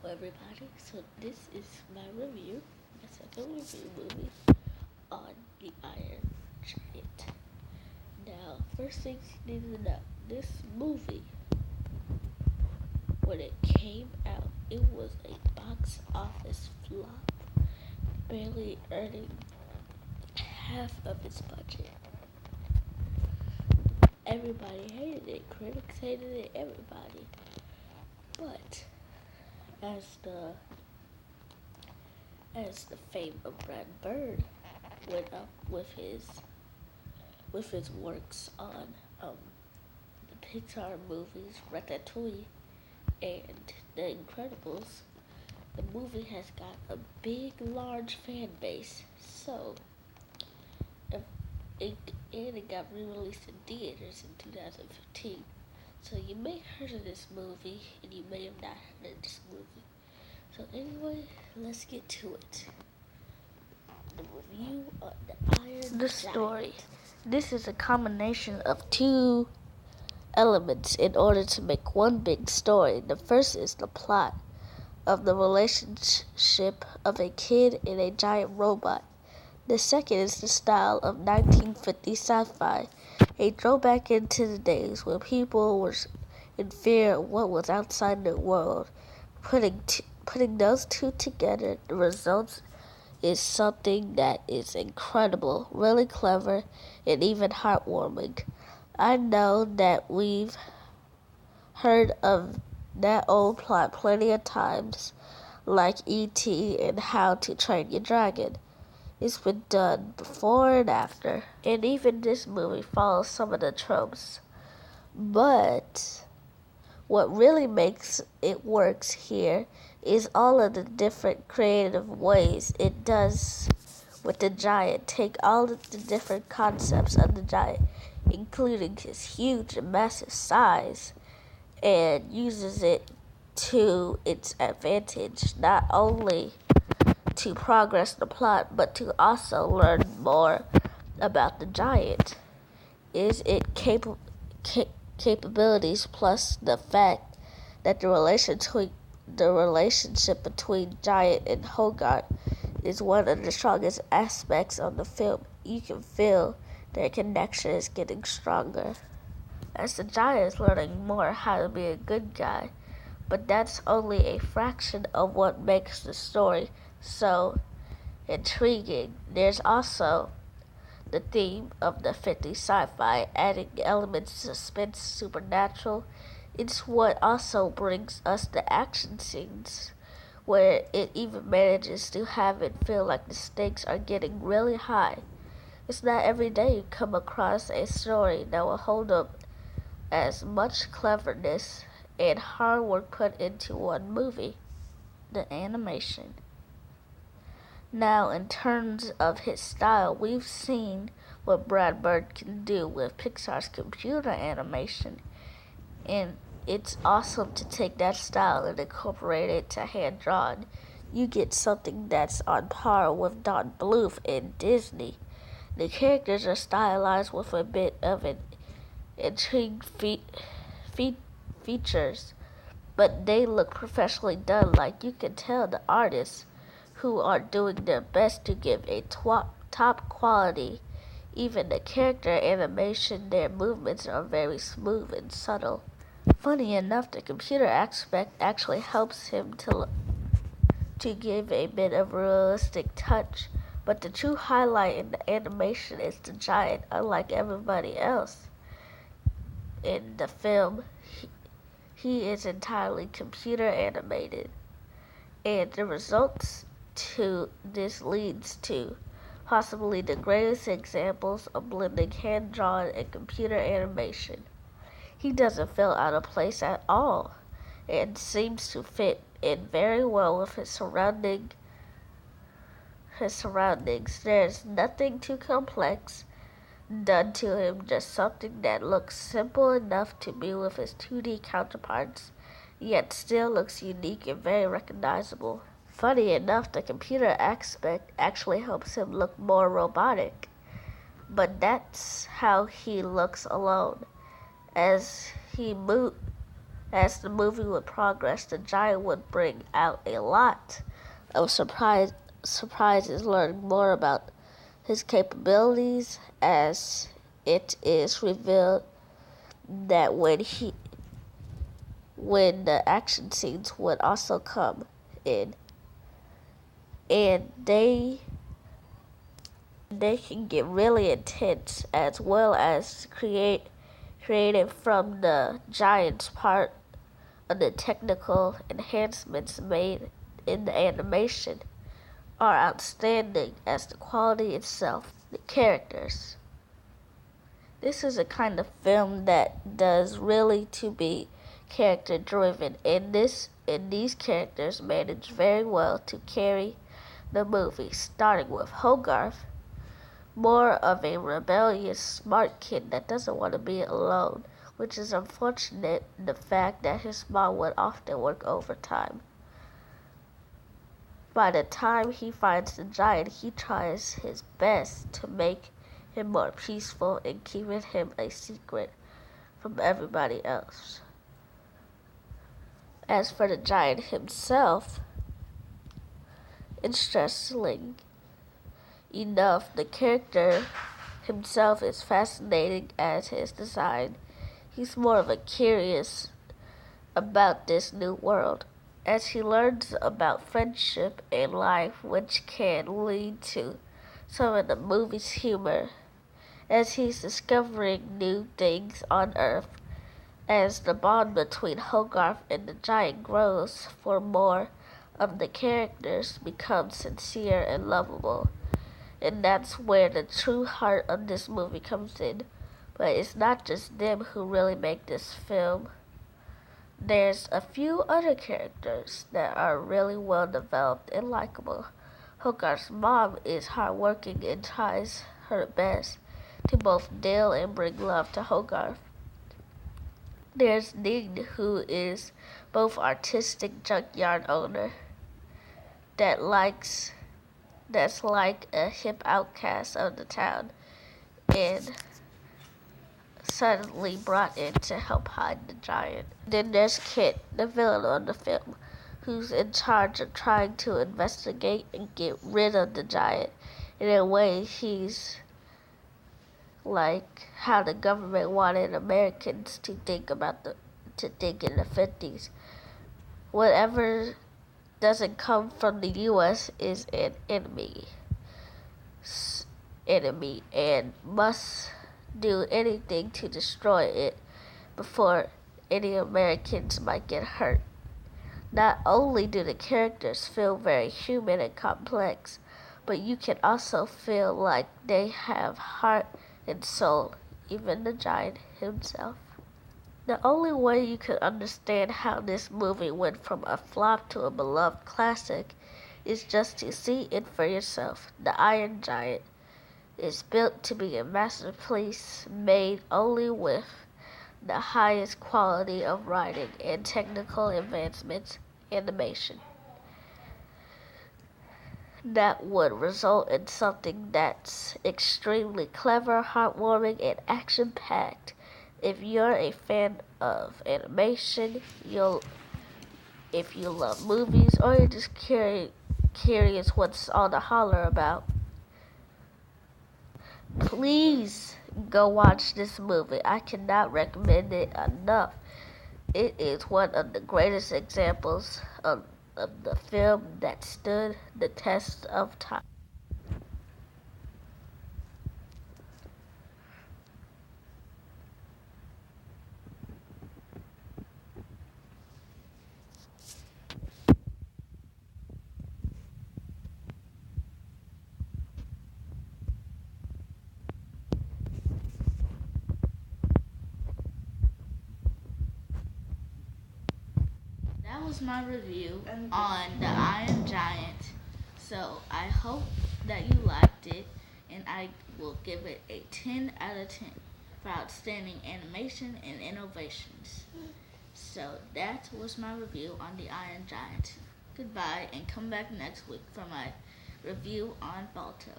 everybody, so this is my review, my second review movie on The Iron Giant. Now, first things you need to know, this movie, when it came out, it was a box office flop, barely earning half of its budget. Everybody hated it, critics hated it, everybody. But as the fame of Brad Bird went up with his works on the Pixar movies Ratatouille and The Incredibles, the movie has got a big, large fan base. So, it got re-released in theaters in 2015. So you may have heard of this movie, and you may have not heard of this movie. So anyway, let's get to it. The review on The Iron The story. This is a combination of two elements in order to make one big story. The first is the plot of the relationship of a kid and a giant robot. The second is the style of 1950 sci-fi, a throwback into the days when people were in fear of what was outside their world. Putting those two together, the results is something that is incredible, really clever, and even heartwarming. I know that we've heard of that old plot plenty of times, like E.T. and How to Train Your Dragon. It's been done before and after, and even this movie follows some of the tropes. But what really makes it works here is all of the different creative ways it does with the giant. Take all of the different concepts of the giant, including his huge and massive size, and uses it to its advantage, not only to progress the plot, but to also learn more about the giant. Is it capabilities plus the fact that the relationship between Giant and Hogarth is one of the strongest aspects of the film. You can feel their connection is getting stronger as the Giant is learning more how to be a good guy. But that's only a fraction of what makes the story so intriguing. There's also the theme of the 50s sci-fi, adding elements of suspense, supernatural. It's what also brings us the action scenes, where it even manages to have it feel like the stakes are getting really high. It's not every day you come across a story that will hold up as much cleverness and hard work put into one movie. The animation. Now, in terms of his style, we've seen what Brad Bird can do with Pixar's computer animation, and it's awesome to take that style and incorporate it to hand-drawn. You get something that's on par with Don Bluth in Disney. The characters are stylized with a bit of an intrigue features, but they look professionally done. Like you can tell the artists who are doing their best to give a top quality. Even the character animation, their movements are very smooth and subtle. Funny enough, the computer aspect actually helps him to give a bit of realistic touch. But the true highlight in the animation is the giant. Unlike everybody else in the film, he is entirely computer animated. And the results to this leads to possibly the greatest examples of blending hand-drawn and computer animation. He doesn't feel out of place at all and seems to fit in very well with his surroundings. There's nothing too complex done to him, just something that looks simple enough to be with his 2D counterparts, yet still looks unique and very recognizable. Funny enough, the computer aspect actually helps him look more robotic, but that's how he looks alone. As he As the movie would progress, the giant would bring out a lot of surprises, learning more about his capabilities as it is revealed that when the action scenes would also come in, and they can get really intense, as well as created from the giant's part of the technical enhancements made in the animation are outstanding as the quality itself, the characters. This is a kind of film that does really to be character driven, and these characters manage very well to carry the movie, starting with Hogarth, more of a rebellious, smart kid that doesn't want to be alone, which is unfortunate, the fact that his mom would often work overtime. By the time he finds the giant, he tries his best to make him more peaceful and keeping him a secret from everybody else. As for the giant himself, interestingly enough, the character himself is fascinating as his design. He's more of a curious about this new world as he learns about friendship and life, which can lead to some of the movie's humor as he's discovering new things on Earth. As the bond between Hogarth and the giant grows, for more of the characters become sincere and lovable. And that's where the true heart of this movie comes in. But it's not just them who really make this film. There's a few other characters that are really well developed and likable. Hogarth's mom is hardworking and tries her best to both deal and bring love to Hogarth. There's Ning, who is both artistic junkyard owner that's like a hip outcast of the town and suddenly brought in to help hide the giant. Then there's Kit, the villain of the film, who's in charge of trying to investigate and get rid of the giant. In a way, he's like how the government wanted Americans to think in the 50s. Whatever doesn't come from the U.S. is an enemy and must do anything to destroy it before any Americans might get hurt. Not only do the characters feel very human and complex, but you can also feel like they have heart and soul, even the giant himself. The only way you can understand how this movie went from a flop to a beloved classic is just to see it for yourself. The Iron Giant is built to be a masterpiece made only with the highest quality of writing and technical advancements animation that would result in something that's extremely clever, heartwarming, and action-packed. If you're a fan of animation, if you love movies, or you're just curious what's all the holler about, please go watch this movie. I cannot recommend it enough. It is one of the greatest examples of the film that stood the test of time. That was my review on The Iron Giant. So I hope that you liked it, and I will give it a 10 out of 10 for outstanding animation and innovations. So that was my review on The Iron Giant. Goodbye, and come back next week for my review on Balto.